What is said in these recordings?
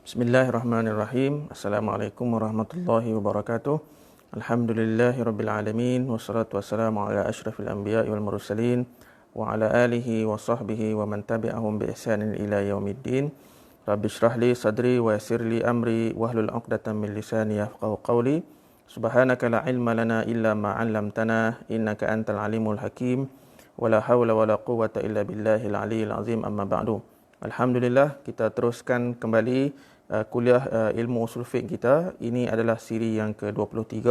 Bismillahirrahmanirrahim. Assalamualaikum warahmatullahi wabarakatuh. Alhamdulillahirabbil alamin wassalatu wassalamu ala asyrafil anbiya'i wal mursalin wa ala alihi wa sahbihi wa man tabi'ahum bi ihsanin ila yaumiddin. Rabbi shrah li sadri wa yassir li amri wahlul 'uqdatam min lisani yafqahu qawli. Subhanaka la ilma lana illa ma 'allamtana innaka antal alimul hakim. Wala haula wala quwwata illa billahil aliyyil azim, amma ba'du. Alhamdulillah, kita teruskan kembali kuliah ilmu usul fiqh kita. Ini adalah siri yang ke-23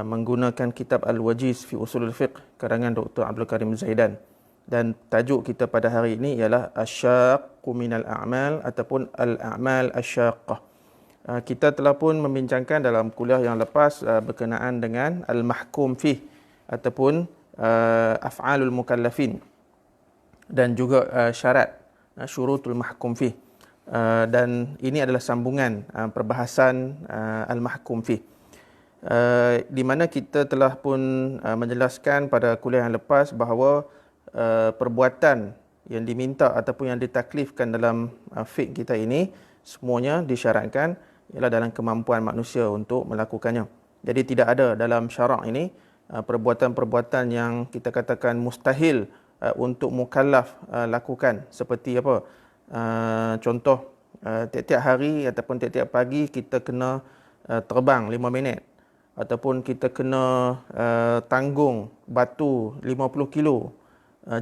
menggunakan kitab Al-Wajiz fi Usulul Fiqh karangan Dr. Abdul Karim Zaidan. Dan tajuk kita pada hari ini ialah Asyaqqu minal a'mal ataupun Al-a'mal asyaqqah. Kita telah pun membincangkan dalam kuliah yang lepas berkenaan dengan Al-Mahkum Fih ataupun Af'alul Mukallafin dan juga syarat syurutul mahkum fih, dan ini adalah sambungan perbahasan al-mahkum fih, di mana kita telah pun menjelaskan pada kuliah yang lepas bahawa perbuatan yang diminta ataupun yang ditaklifkan dalam fiqh kita ini semuanya disyaratkan ialah dalam kemampuan manusia untuk melakukannya. Jadi tidak ada dalam syarak ini perbuatan-perbuatan yang kita katakan mustahil untuk mukallaf lakukan, seperti apa, contoh tiap-tiap hari ataupun tiap-tiap pagi kita kena terbang 5 minit ataupun kita kena tanggung batu 50 kilo,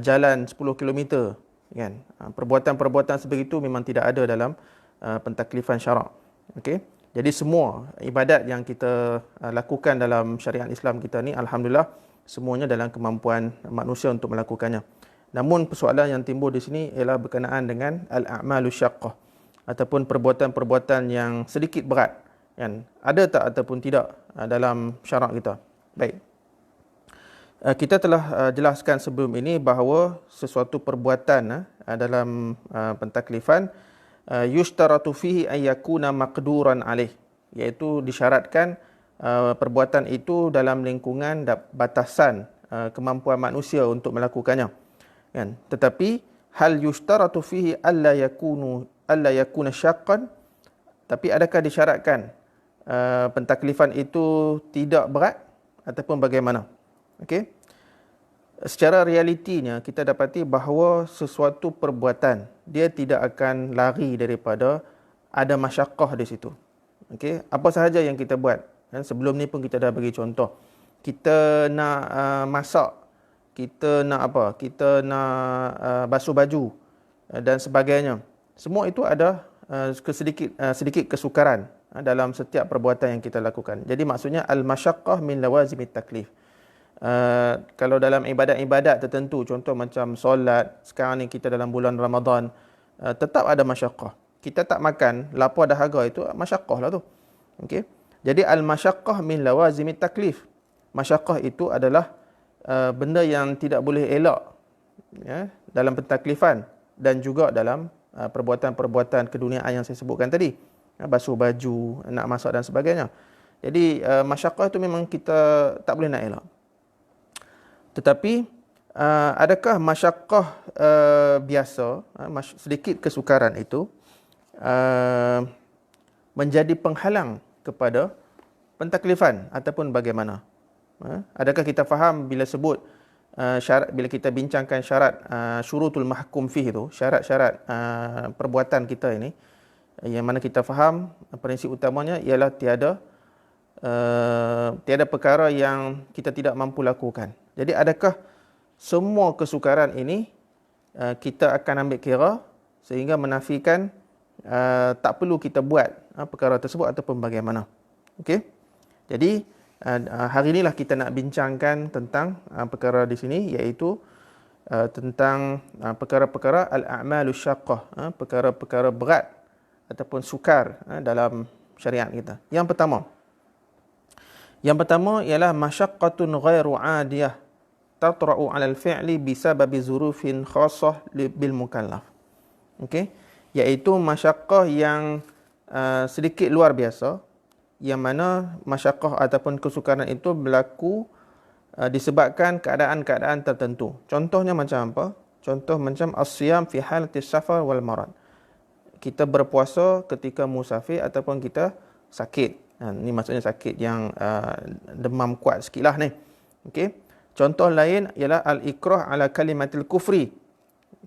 jalan 10 kilometer, kan. Perbuatan-perbuatan sebegitu memang tidak ada dalam pentaklifan syarak. Okey, jadi semua ibadat yang kita lakukan dalam syariat Islam kita ni, alhamdulillah, semuanya dalam kemampuan manusia untuk melakukannya. Namun persoalan yang timbul di sini ialah berkenaan dengan al-a'malu syaqqah ataupun perbuatan-perbuatan yang sedikit berat, kan? Ada tak ataupun tidak dalam syarak kita? Baik. Kita telah jelaskan sebelum ini bahawa sesuatu perbuatan dalam pentaklifan yushtaratu fihi an yakuna maqduran alaih, iaitu disyaratkan perbuatan itu dalam lingkungan batasan kemampuan manusia untuk melakukannya, kan. Tetapi hal yushtaratu fihi alla yakuna syaqqan, tapi adakah disyaratkan pentaklifan itu tidak berat ataupun bagaimana? Okey, secara realitinya kita dapati bahawa sesuatu perbuatan dia tidak akan lari daripada ada masyaqqah di situ. Okey, apa sahaja yang kita buat, sebelum ni pun kita dah bagi contoh. Kita nak masak, kita nak apa? Kita nak basuh baju dan sebagainya. Semua itu ada sedikit kesukaran dalam setiap perbuatan yang kita lakukan. Jadi maksudnya al-masyaqqah min lawazimit taklif. Kalau dalam ibadat-ibadat tertentu, contoh macam solat, sekarang ni kita dalam bulan Ramadan, tetap ada masyaqqah. Kita tak makan, lapar dahaga, itu masyaqqah lah tu. Okey. Jadi al-masyaqqah min lawazimit taklif. Masyaqqah itu adalah benda yang tidak boleh elak, ya, dalam pentaklifan dan juga dalam perbuatan-perbuatan keduniaan yang saya sebutkan tadi. Basuh baju, nak masak dan sebagainya. Jadi masyaqqah itu memang kita tak boleh nak elak. Tetapi adakah masyaqqah biasa, sedikit kesukaran itu menjadi penghalang kepada pentaklifan ataupun bagaimana? Adakah kita faham bila sebut syarat, bila kita bincangkan syarat syurutul mahkum fih itu, syarat-syarat perbuatan kita ini, yang mana kita faham prinsip utamanya ialah tiada perkara yang kita tidak mampu lakukan. Jadi adakah semua kesukaran ini kita akan ambil kira sehingga menafikan tak perlu kita buat perkara tersebut ataupun bagaimana? Okey. Jadi hari inilah kita nak bincangkan tentang perkara di sini, iaitu tentang perkara-perkara al-a'malu syaqqah, perkara-perkara berat ataupun sukar dalam syariat kita. Yang pertama ialah masyaqqatun ghairu 'adiyah tatra'u 'ala al-fi'li bisababi zurufin khassah bil mukallaf. Okey, iaitu masyaqqah yang sedikit luar biasa, yang mana masyaqqah ataupun kesukaran itu berlaku disebabkan keadaan-keadaan tertentu. Contohnya macam apa? Contoh macam as-siyam fi halati safar wal marad. kita berpuasa ketika musafir ataupun kita sakit. Ni maksudnya sakit yang demam kuat sikit lah ni. Okay. Contoh lain ialah al-ikrah ala kalimatil kufri.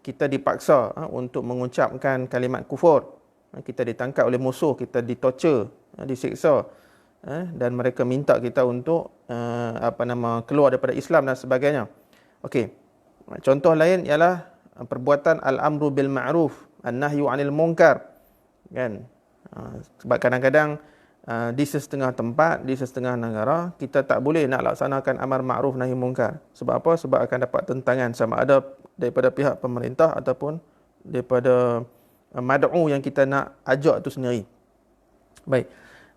Kita dipaksa untuk mengucapkan kalimat kufur. Kita ditangkap oleh musuh, kita ditorture, disiksa. Dan mereka minta kita untuk keluar daripada Islam dan sebagainya. Okey. Contoh lain ialah perbuatan al-amru bil ma'ruf, an-nahyu 'anil munkar. Kan? Sebab kadang-kadang di setengah tempat, di setengah negara, kita tak boleh nak laksanakan amar ma'ruf nahi munkar. Sebab apa? Sebab akan dapat tentangan sama ada daripada pihak pemerintah ataupun daripada mad'u yang kita nak ajak tu sendiri. Baik.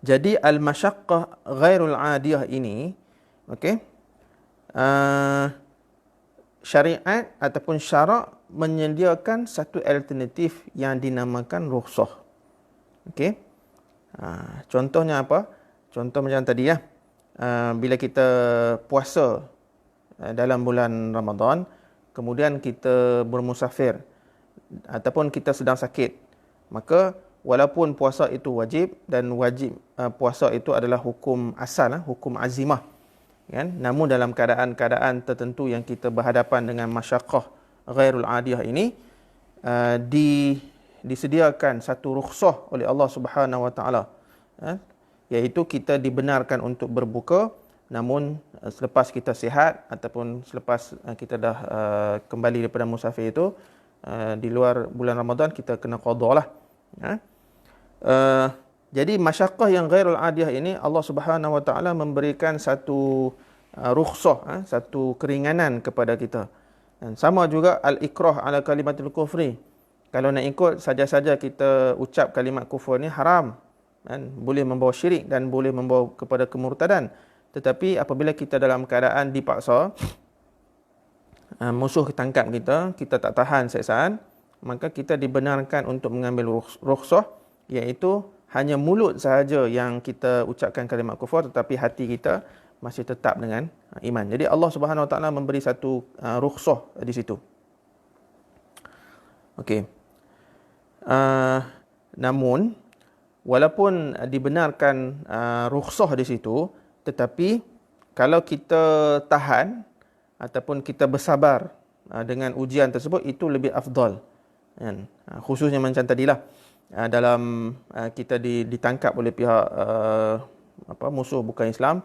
Jadi al-masyaqqah ghairul 'adiyah ini, okey. Syariat ataupun syarak menyediakan satu alternatif yang dinamakan rukhsah. Okey. Contohnya apa? Contoh macam tadi ya. Bila kita puasa dalam bulan Ramadan, kemudian kita bermusafir ataupun kita sedang sakit, maka walaupun puasa itu wajib dan wajib puasa itu adalah hukum asal, hukum azimah, kan? Namun dalam keadaan-keadaan tertentu yang kita berhadapan dengan masyaqqah ghairul adiyah ini, disediakan satu rukhsah oleh Allah Subhanahu wa taala, iaitu kita dibenarkan untuk berbuka, namun selepas kita sihat ataupun selepas kita dah kembali daripada musafir itu, di luar bulan Ramadan, kita kena qada lah. Jadi masyaqqah yang ghairul adiyah ini, Allah Subhanahu wa taala memberikan satu rukhsah, satu keringanan kepada kita. Dan sama juga al-ikrah ala kalimatul kufri. Kalau nak ikut saja-saja kita ucap kalimat kufur ni haram, kan? Boleh membawa syirik dan boleh membawa kepada kemurtadan. Tetapi apabila kita dalam keadaan dipaksa, musuh tangkap kita, kita tak tahan siksaan, maka kita dibenarkan untuk mengambil rukhsah, iaitu hanya mulut sahaja yang kita ucapkan kalimat kufur, tetapi hati kita masih tetap dengan iman. Jadi Allah Subhanahu wa taala memberi satu rukhsah di situ. Okey. Namun walaupun dibenarkan rukhsah di situ, tetapi kalau kita tahan ataupun kita bersabar dengan ujian tersebut, itu lebih afdal, kan? Khususnya macam tadilah, dalam kita ditangkap oleh pihak musuh bukan Islam,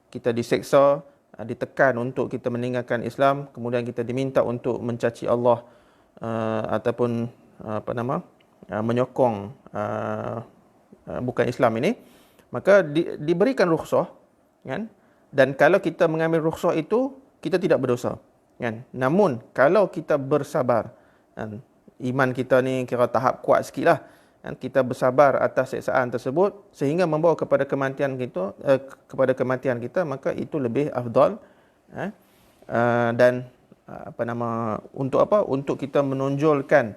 kita diseksa, ditekan untuk kita meninggalkan Islam, kemudian kita diminta untuk mencaci Allah ataupun menyokong bukan Islam ini, maka diberikan rukhsah, kan? Dan kalau kita mengambil rukhsah itu, kita tidak berdosa, kan? Namun kalau kita bersabar, kan, iman kita ni kira tahap kuat sikit lah, kan? Kita bersabar atas siksaan tersebut sehingga membawa kepada kematian kita, maka itu lebih afdal. Dan untuk apa? Untuk kita menonjolkan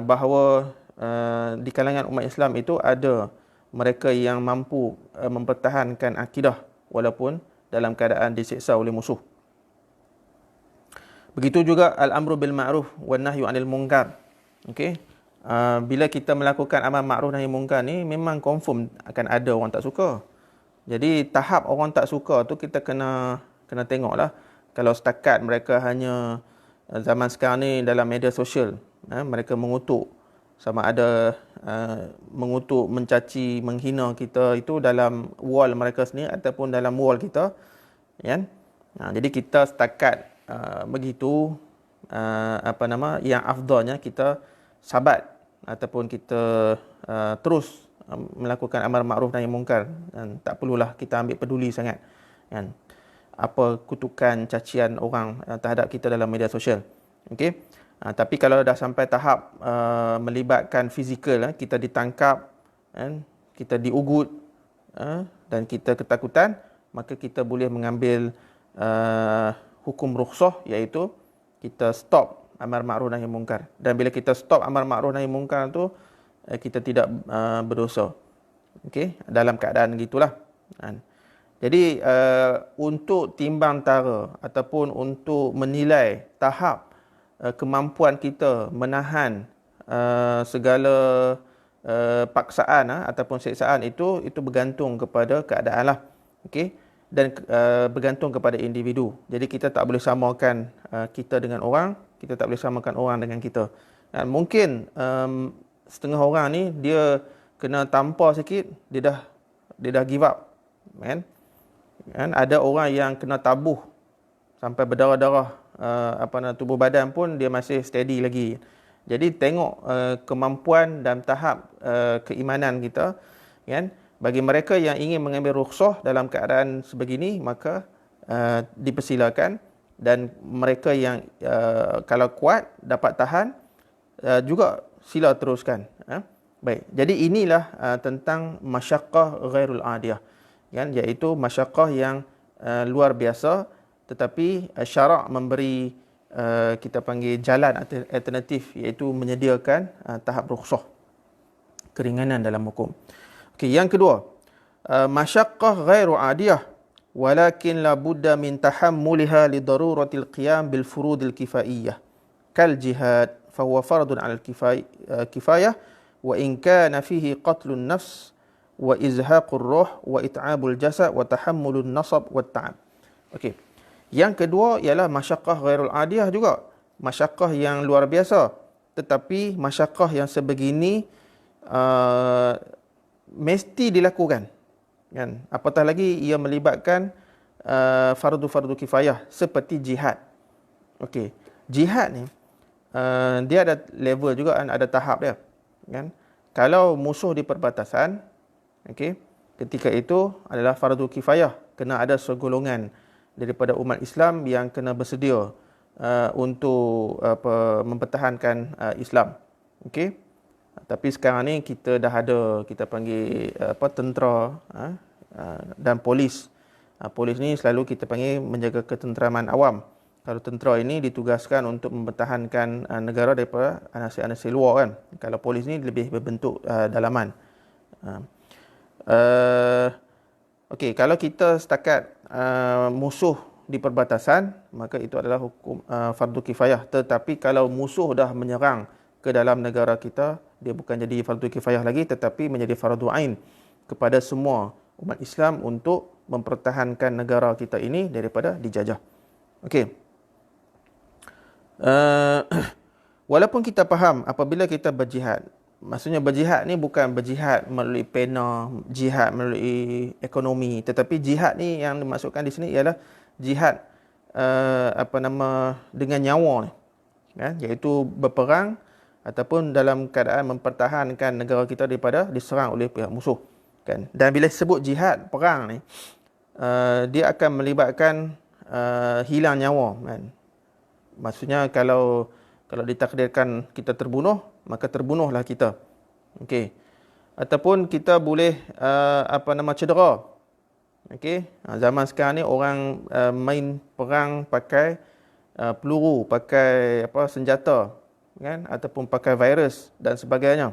bahawa di kalangan umat Islam itu ada mereka yang mampu mempertahankan akidah walaupun dalam keadaan disiksa oleh musuh. Begitu juga al-amru bil ma'ruf wan nahyu 'anil munkar. Okey. Bila kita melakukan amal ma'ruf nahi munkar ni, memang confirm akan ada orang tak suka. Jadi tahap orang tak suka tu kita kena tengoklah. Kalau setakat mereka hanya zaman sekarang ni dalam media sosial, mereka mengutuk, sama ada mengutuk, mencaci, menghina kita itu dalam wall mereka sendiri ataupun dalam wall kita, kan? Jadi kita setakat begitu, yang afdalnya kita sabat ataupun kita terus melakukan amar ma'ruf nahi munkar, dan tak perlulah kita ambil peduli sangat, kan, apa kutukan, cacian orang terhadap kita dalam media sosial. Okey. Tapi kalau dah sampai tahap melibatkan fizikal, kita ditangkap, kan, kita diugut, dan kita ketakutan, maka kita boleh mengambil hukum rukhsah, iaitu kita stop amar ma'ruf nahi munkar. Dan bila kita stop amar ma'ruf nahi munkar tu, kita tidak berdosa. Okey, dalam keadaan gitulah. Jadi untuk timbang tara ataupun untuk menilai tahap kemampuan kita menahan segala paksaan ataupun siksaan itu bergantung kepada keadaan lah. Okey, dan bergantung kepada individu. Jadi kita tak boleh samakan kita dengan orang, kita tak boleh samakan orang dengan kita. Dan mungkin setengah orang ni dia kena tampar sikit, dia dah give up, kan? Ada orang yang kena tabuh sampai berdarah-darah tubuh badan pun dia masih steady lagi. Jadi tengok kemampuan dan tahap keimanan kita, kan? Bagi mereka yang ingin mengambil rukhsah dalam keadaan sebegini, maka dipersilakan, dan mereka yang kalau kuat dapat tahan juga sila teruskan. Baik. Jadi inilah tentang masyaqqah ghairul adiyah, kan? Iaitu masyaqqah yang luar biasa, tetapi syarak memberi kita panggil jalan alternatif, iaitu menyediakan tahap rukhsah, keringanan dalam hukum. Okey, yang kedua, masyaqqah ghairu adiyah walakin la budda min tahammuliha li daruratil qiyam bil furudil kifaiyah kal jihad fa huwa fardun 'ala al kifayah wa in kana fihi qatlun nafs wa izhaqur ruh wa it'abul jasad wa tahammulun nasab wa ta'ab. Okey. Yang kedua ialah masyaqqah ghairul adiyah juga. Masyaqqah yang luar biasa. Tetapi masyaqqah yang sebegini mesti dilakukan. Kan? Apatah lagi ia melibatkan fardu-fardu kifayah seperti jihad. Okey. Jihad ni dia ada level juga, ada tahap dia. Kan? Kalau musuh di perbatasan, okey, ketika itu adalah fardu kifayah, kena ada segolongan daripada umat Islam yang kena bersedia untuk mempertahankan Islam. Okey. Tapi sekarang ni kita dah ada, kita panggil tentera dan polis. Polis ni selalu kita panggil menjaga ketenteraman awam. Kalau tentera ini ditugaskan untuk mempertahankan negara daripada anasir-anasir luar, kan. Kalau polis ni lebih berbentuk dalaman. Okey, kalau kita setakat musuh di perbatasan, maka itu adalah hukum fardu kifayah. Tetapi kalau musuh dah menyerang ke dalam negara kita, dia bukan jadi fardu kifayah lagi, tetapi menjadi fardu ain kepada semua umat Islam untuk mempertahankan negara kita ini daripada dijajah. Okey. Walaupun kita faham apabila kita berjihad, maksudnya berjihad ni bukan berjihad melalui pena, jihad melalui ekonomi, tetapi jihad ni yang dimaksudkan di sini ialah jihad dengan nyawa ni, kan? Iaitu berperang ataupun dalam keadaan mempertahankan negara kita daripada diserang oleh pihak musuh, kan? Dan bila sebut jihad, perang ni dia akan melibatkan hilang nyawa, kan? Maksudnya kalau ditakdirkan kita terbunuh, maka terbunuhlah kita. Okey. Ataupun kita boleh cedera. Okey. Zaman sekarang ni orang main perang pakai peluru, pakai senjata, kan, ataupun pakai virus dan sebagainya.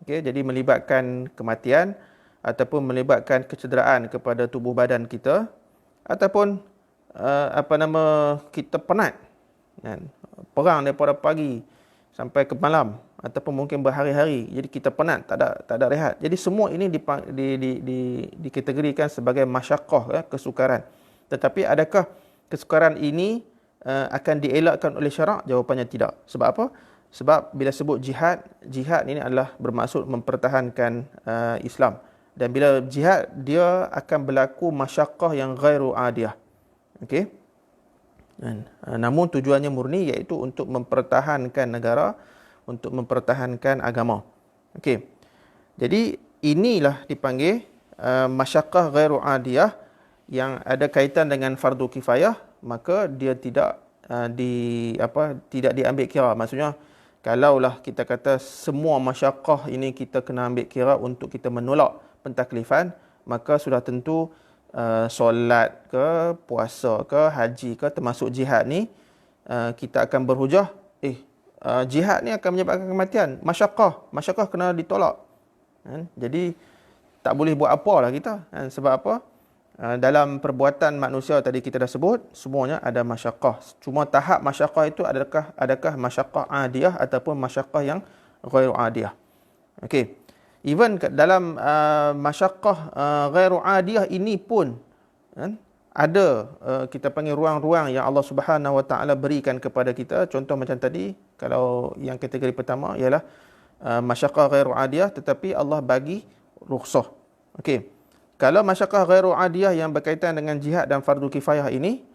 Okey, jadi melibatkan kematian ataupun melibatkan kecederaan kepada tubuh badan kita, ataupun kita penat, kan? Perang daripada pagi sampai ke malam ataupun mungkin berhari-hari. Jadi kita penat, tak ada rehat. Jadi semua ini dikategorikan sebagai masyaqqah, ya, kesukaran. Tetapi adakah kesukaran ini akan dielakkan oleh syarak? Jawapannya tidak. Sebab apa? Sebab bila sebut jihad ini adalah bermaksud mempertahankan Islam. Dan bila jihad, dia akan berlaku masyaqqah yang ghairu adiyah. Okey. Namun tujuannya murni, iaitu untuk mempertahankan negara, untuk mempertahankan agama. Okey. Jadi inilah dipanggil masyaqqah ghairu adiyah yang ada kaitan dengan fardu kifayah, maka dia tidak diambil kira. Maksudnya kalaulah kita kata semua masyaqqah ini kita kena ambil kira untuk kita menolak pentaklifan, maka sudah tentu solat ke, puasa ke, haji ke, termasuk jihad ni, kita akan berhujah, jihad ni akan menyebabkan kematian. Masyaqqah kena ditolak. Jadi tak boleh buat apalah kita. Sebab apa? Dalam perbuatan manusia tadi kita dah sebut, semuanya ada masyaqqah. Cuma tahap masyaqqah itu adakah masyaqqah adiyah ataupun masyaqqah yang ghairu adiyah. Okey. Even dalam masyaqqah ghairu adiyah ini pun kan, ada kita panggil ruang-ruang yang Allah Subhanahu Wa Taala berikan kepada kita. Contoh macam tadi, kalau yang kategori pertama ialah masyaqqah ghairu adiyah tetapi Allah bagi rukhsah. Okey. Kalau masyaqqah ghairu adiyah yang berkaitan dengan jihad dan fardu kifayah ini,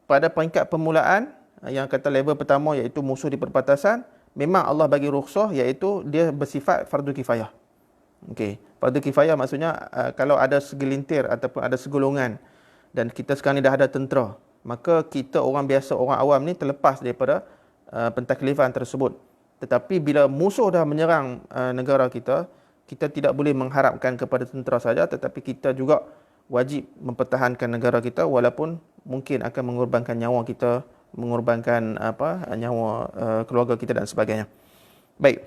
pada peringkat permulaan yang kata level pertama iaitu musuh di perbatasan, memang Allah bagi rukhsah iaitu dia bersifat fardu kifayah. Okey, fardu kifayah maksudnya kalau ada segelintir ataupun ada segolongan dan kita sekarang ni dah ada tentera, maka kita orang biasa, orang awam ni terlepas daripada pentaklifan tersebut. Tetapi bila musuh dah menyerang negara kita, kita tidak boleh mengharapkan kepada tentera saja, tetapi kita juga wajib mempertahankan negara kita walaupun mungkin akan mengorbankan nyawa kita, mengorbankan nyawa keluarga kita dan sebagainya. Baik.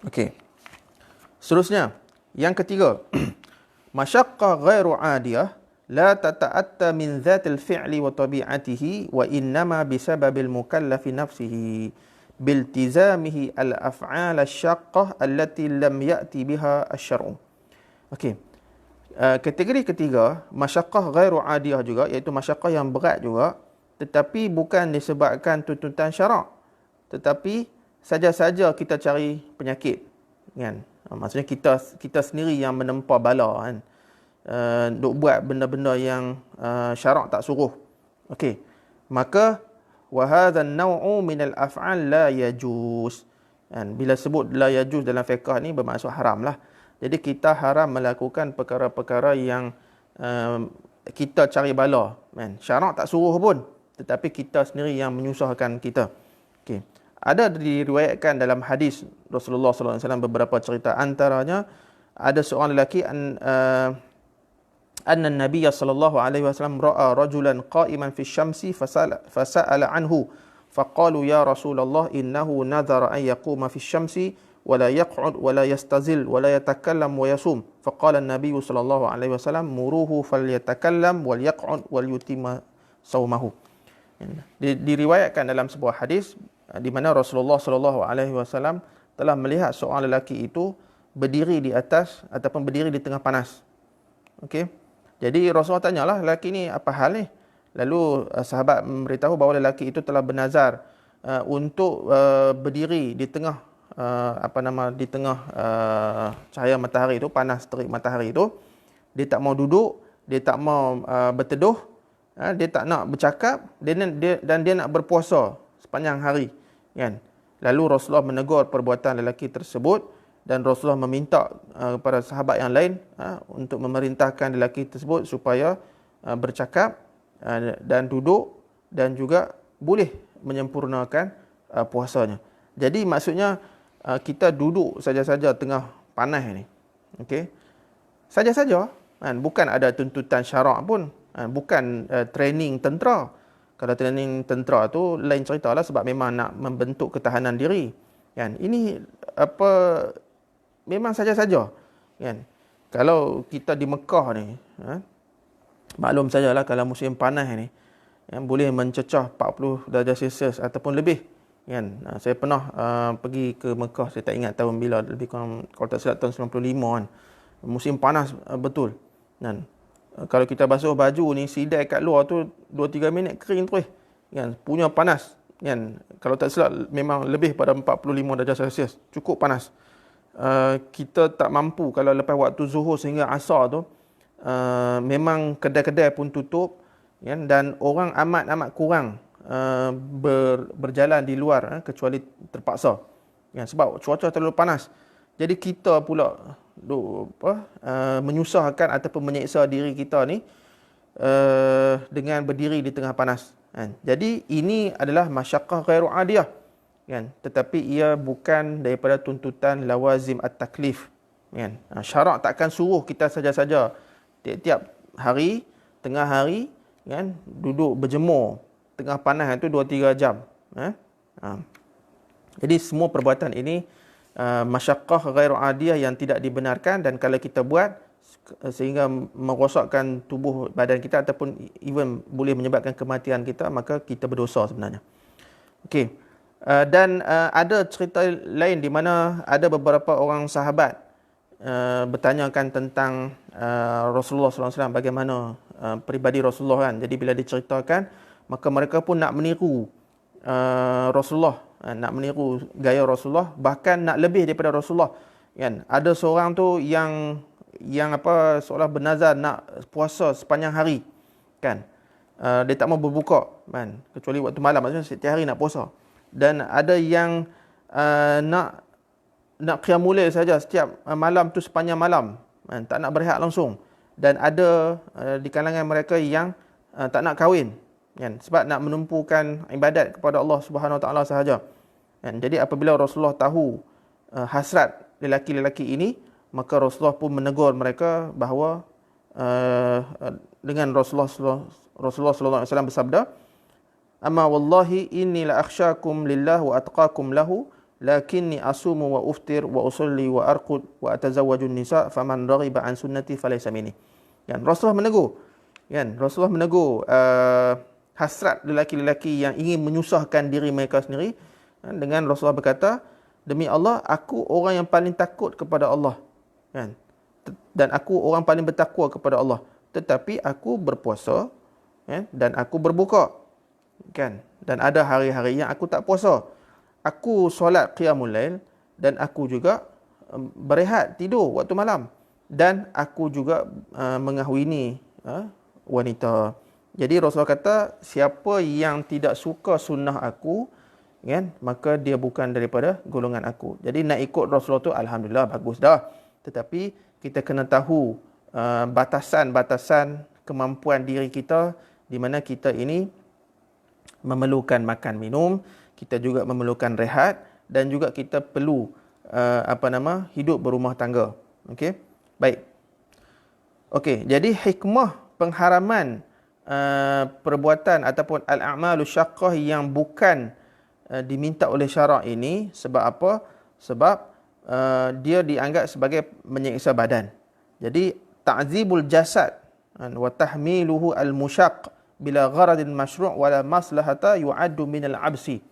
Okey. Seterusnya, yang ketiga, masyaqqah ghairu adiyah la tata'atta min dzatil fi'li wa tabi'atihi wa innama bisababil mukallafi nafsihi biltizamihi al-af'al asy-syaqqah allati lam ya'ti biha asy-syar'u. Okey. Kategori ketiga, masyaqqah ghairu adiyah juga, iaitu masyaqqah yang berat juga, tetapi bukan disebabkan tuntutan syarak, tetapi saja-saja kita cari penyakit, kan? Maksudnya kita sendiri yang menempa bala, kan? Duk buat benda-benda yang syarak tak suruh. Okey. Maka wa hadha an-naw'u min al-af'al la yajuz. Kan? Bila sebut la yajuz dalam fiqh ni bermaksud haram lah. Jadi kita haram melakukan perkara-perkara yang kita cari bala, kan? Syarak tak suruh pun, tetapi kita sendiri yang menyusahkan kita. Okey. Ada diriwayatkan dalam hadis Rasulullah sallallahu alaihi wasallam beberapa cerita, antaranya ada seorang lelaki anna an-nabiy sallallahu alaihi wasallam ra'a rajulan qa'iman fi syamsi fasala anhu faqalu ya Rasulullah innahu nadhara an yaquma fi syamsi wa la yaq'ud wa la yastazil wa la yatakallam wa yasum faqala an-nabiy sallallahu alaihi wasallam muruhu falyatakallam wal yaq'ud wal yutimma saumahu. Diriwayatkan dalam sebuah hadis di mana Rasulullah sallallahu alaihi wasallam telah melihat seorang lelaki itu berdiri di atas ataupun berdiri di tengah panas. Okey. Jadi Rasulullah tanyalah, lelaki ni apa hal ni? Lalu sahabat memberitahu bahawa lelaki itu telah bernazar untuk berdiri di tengah di tengah cahaya matahari itu, panas terik matahari itu. Dia tak mau duduk, dia tak mau berteduh, dia tak nak bercakap, dan dia nak berpuasa sepanjang hari, kan? Lalu Rasulullah menegur perbuatan lelaki tersebut dan Rasulullah meminta kepada sahabat yang lain untuk memerintahkan lelaki tersebut supaya bercakap dan duduk dan juga boleh menyempurnakan puasanya. Jadi maksudnya kita duduk saja-saja tengah panas ni. Okey. Saja-saja, kan? Bukan ada tuntutan syarak pun, bukan training tentera. Kalau training tentera tu lain ceritalah, sebab memang nak membentuk ketahanan diri, kan? Ini memang saja-saja, kan? Kalau kita di Mekah ni, maklum sajalah kalau musim panas ni, yang boleh mencecah 40 darjah Celsius ataupun lebih, kan? Saya pernah pergi ke Mekah, saya tak ingat tahun bila, lebih kurang kalau tak silap tahun 95 kan. Musim panas betul, kan? Kalau kita basuh baju ni, sidai kat luar tu 2-3 minit kering terus, kan? Punya panas, kan? Kalau tak silap memang lebih pada 45 darjah Celsius, cukup panas. Kita tak mampu kalau lepas waktu zuhur sehingga asar tu, memang kedai-kedai pun tutup, kan? Dan orang amat kurang berjalan di luar, kecuali terpaksa, kan? Sebab cuaca terlalu panas. Jadi kita pula menyusahkan ataupun menyeksa diri kita ni dengan berdiri di tengah panas, kan? Jadi ini adalah masyaqqah ghairu adiyah, kan? Tetapi ia bukan daripada tuntutan lawazim at-taklif, kan? Syarak takkan suruh kita saja-saja tiap-tiap hari, tengah hari, kan, duduk berjemur tengah panas itu 2-3 jam. Jadi semua perbuatan ini masyaqqah ghairu adiyah yang tidak dibenarkan, dan kalau kita buat sehingga merosakkan tubuh badan kita ataupun even boleh menyebabkan kematian kita, maka kita berdosa sebenarnya. Okey. Dan ada cerita lain di mana ada beberapa orang sahabat bertanyakan tentang Rasulullah SAW, bagaimana peribadi Rasulullah kan. Jadi bila diceritakan, maka mereka pun nak meniru Rasulullah, nak meniru gaya Rasulullah, bahkan nak lebih daripada Rasulullah kan. Ada seorang tu yang seolah bernazar nak puasa sepanjang hari kan. Dia tak mau berbuka kan, kecuali waktu malam, maksudnya setiap hari nak puasa. Dan ada yang nak qiyamul lail saja setiap malam tu sepanjang malam kan, tak nak berehat langsung. Dan ada di kalangan mereka yang tak nak kahwin kan, sebab nak menumpukan ibadat kepada Allah Subhanahu Wa Taala sahaja kan. Jadi apabila Rasulullah tahu hasrat lelaki-lelaki ini, maka Rasulullah pun menegur mereka bahawa dengan Rasulullah sallallahu alaihi wasallam bersabda, "Amma wallahi inni la akhsyakum lillah wa atqakum lahu, lakinni asumu wa uftir wa usalli wa arqud wa atazawwaju nisa, faman raghiba an sunnati falaysa minni." Kan Rasulullah menegur hasrat lelaki-lelaki yang ingin menyusahkan diri mereka sendiri dengan Rasulullah berkata, "Demi Allah, aku orang yang paling takut kepada Allah kan, dan aku orang paling bertakwa kepada Allah, tetapi aku berpuasa kan, dan aku berbuka kan, dan ada hari-hari yang aku tak puasa. Aku solat qiyamul lail, dan aku juga berehat tidur waktu malam, dan aku juga mengahwini wanita." Jadi Rasulullah kata, siapa yang tidak suka sunnah aku kan, maka dia bukan daripada golongan aku. Jadi nak ikut Rasulullah tu alhamdulillah bagus dah, tetapi kita kena tahu batasan-batasan kemampuan diri kita, di mana kita ini memerlukan makan minum, kita juga memerlukan rehat, dan juga kita perlu hidup berumah tangga. Okey, baik. Okey, jadi hikmah pengharaman perbuatan ataupun al-a'malu syaqqah yang bukan diminta oleh syarak ini, sebab apa? Sebab dia dianggap sebagai menyiksa badan. Jadi ta'zibul jasad wa tahmiluhu al-musyaq bila gharadin masyru' wala maslahata yu'addu minal absi.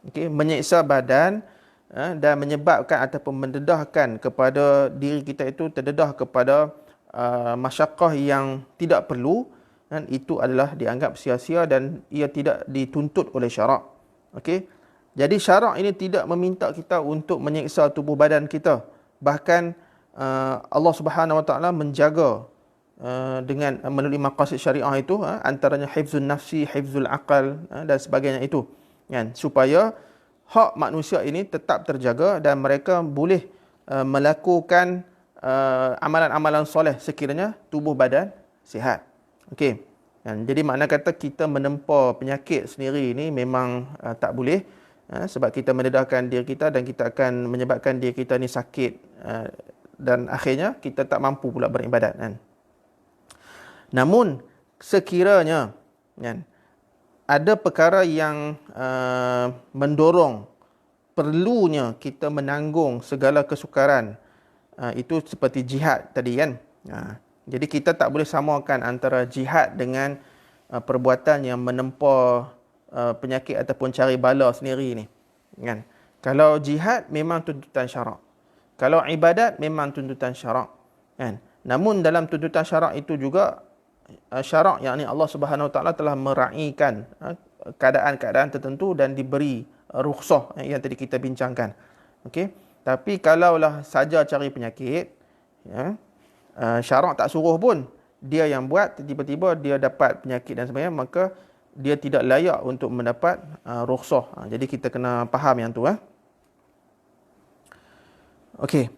Okey, menyiksa badan dan menyebabkan ataupun mendedahkan kepada diri kita itu terdedah kepada masyaqqah yang tidak perlu, dan itu adalah dianggap sia-sia dan ia tidak dituntut oleh syarak. Okey. Jadi syarak ini tidak meminta kita untuk menyiksa tubuh badan kita. Bahkan Allah Subhanahu Wa Taala menjaga dengan melalui maqasid syariah itu, antaranya hifzun nafsi, hifzul aqal dan sebagainya itu kan, supaya hak manusia ini tetap terjaga dan mereka boleh melakukan amalan-amalan soleh sekiranya tubuh badan sihat. Okey. Jadi makna kata kita menempa penyakit sendiri ini memang tak boleh, sebab kita mendedahkan diri kita dan kita akan menyebabkan diri kita ni sakit dan akhirnya kita tak mampu pula beribadat kan. Namun sekiranya kan, ada perkara yang mendorong perlunya kita menanggung segala kesukaran, itu seperti jihad tadi kan. Jadi kita tak boleh samakan antara jihad dengan perbuatan yang menempa penyakit ataupun cari bala sendiri ni kan. Kalau jihad memang tuntutan syarak, kalau ibadat memang tuntutan syarak kan. Namun dalam tuntutan syarak itu juga syarak, yakni Allah Subhanahu Wa Taala telah meraihkan keadaan-keadaan tertentu dan diberi rukhsah yang tadi kita bincangkan. Okey. Tapi kalaulah saja cari penyakit, syarak tak suruh pun, dia yang buat, tiba-tiba dia dapat penyakit dan sebagainya, maka dia tidak layak untuk mendapat rukhsah. Jadi kita kena faham yang tu. Okey.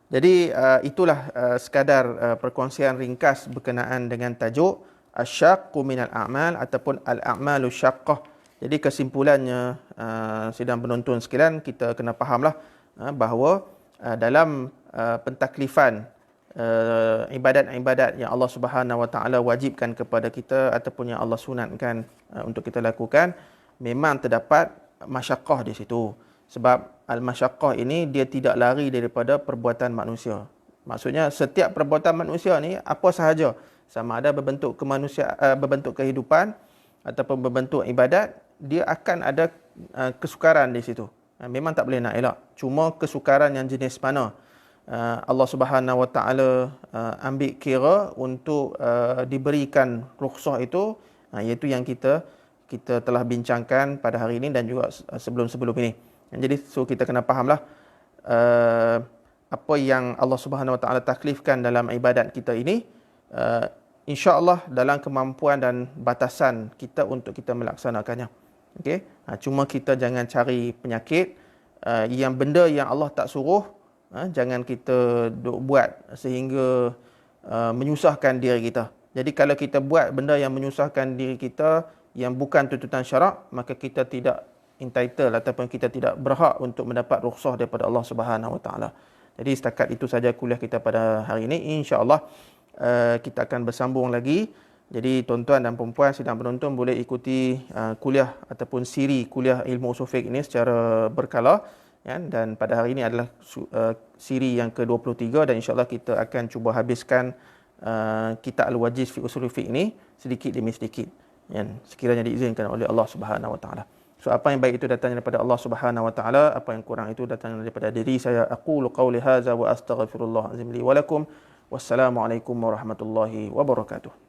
Jadi itulah sekadar perkongsian ringkas berkenaan dengan tajuk asyaqqu minal a'mal ataupun al-a'malu syaqqah. Jadi kesimpulannya sidang penonton sekalian, kita kena fahamlah bahawa dalam pentaklifan ibadat-ibadat yang Allah Subhanahu Wa Taala wajibkan kepada kita ataupun yang Allah sunatkan untuk kita lakukan, memang terdapat masyaqqah di situ. Sebab al-masyaqqah ini dia tidak lari daripada perbuatan manusia. Maksudnya setiap perbuatan manusia ni apa sahaja, sama ada berbentuk kemanusiaan, berbentuk kehidupan ataupun berbentuk ibadat, dia akan ada kesukaran di situ. Memang tak boleh nak elak. Cuma kesukaran yang jenis mana Allah Subhanahu Wa Taala ambil kira untuk diberikan rukhsah itu, iaitu yang kita telah bincangkan pada hari ini dan juga sebelum-sebelum ini. Jadi kita kena fahamlah apa yang Allah Subhanahu Wa Taala taklifkan dalam ibadat kita ini, insya-Allah dalam kemampuan dan batasan kita untuk kita melaksanakannya. Okey. Cuma kita jangan cari penyakit yang benda yang Allah tak suruh, jangan kita buat sehingga menyusahkan diri kita. Jadi kalau kita buat benda yang menyusahkan diri kita yang bukan tuntutan syarak, maka kita tidak entitled ataupun kita tidak berhak untuk mendapat rukhsah daripada Allah Subhanahu Wa Taala. Jadi setakat itu saja kuliah kita pada hari ini. InsyaAllah kita akan bersambung lagi. Jadi tuan-tuan dan perempuan sidang penonton boleh ikuti kuliah ataupun siri kuliah ilmu usul fiqh ini secara berkala. Ya, dan pada hari ini adalah siri yang ke-23 dan insyaAllah kita akan cuba habiskan kitab Al-Wajiz fi Usul Fiqh ini sedikit demi sedikit. Ya, sekiranya diizinkan oleh Allah Subhanahu Wa Taala. So apa yang baik itu datangnya daripada Allah Subhanahu Wa Taala, apa yang kurang itu datangnya daripada diri saya. Aqulu qawli hadza wa astaghfirullah azim li wa lakum. Wassalamualaikum warahmatullahi wabarakatuh.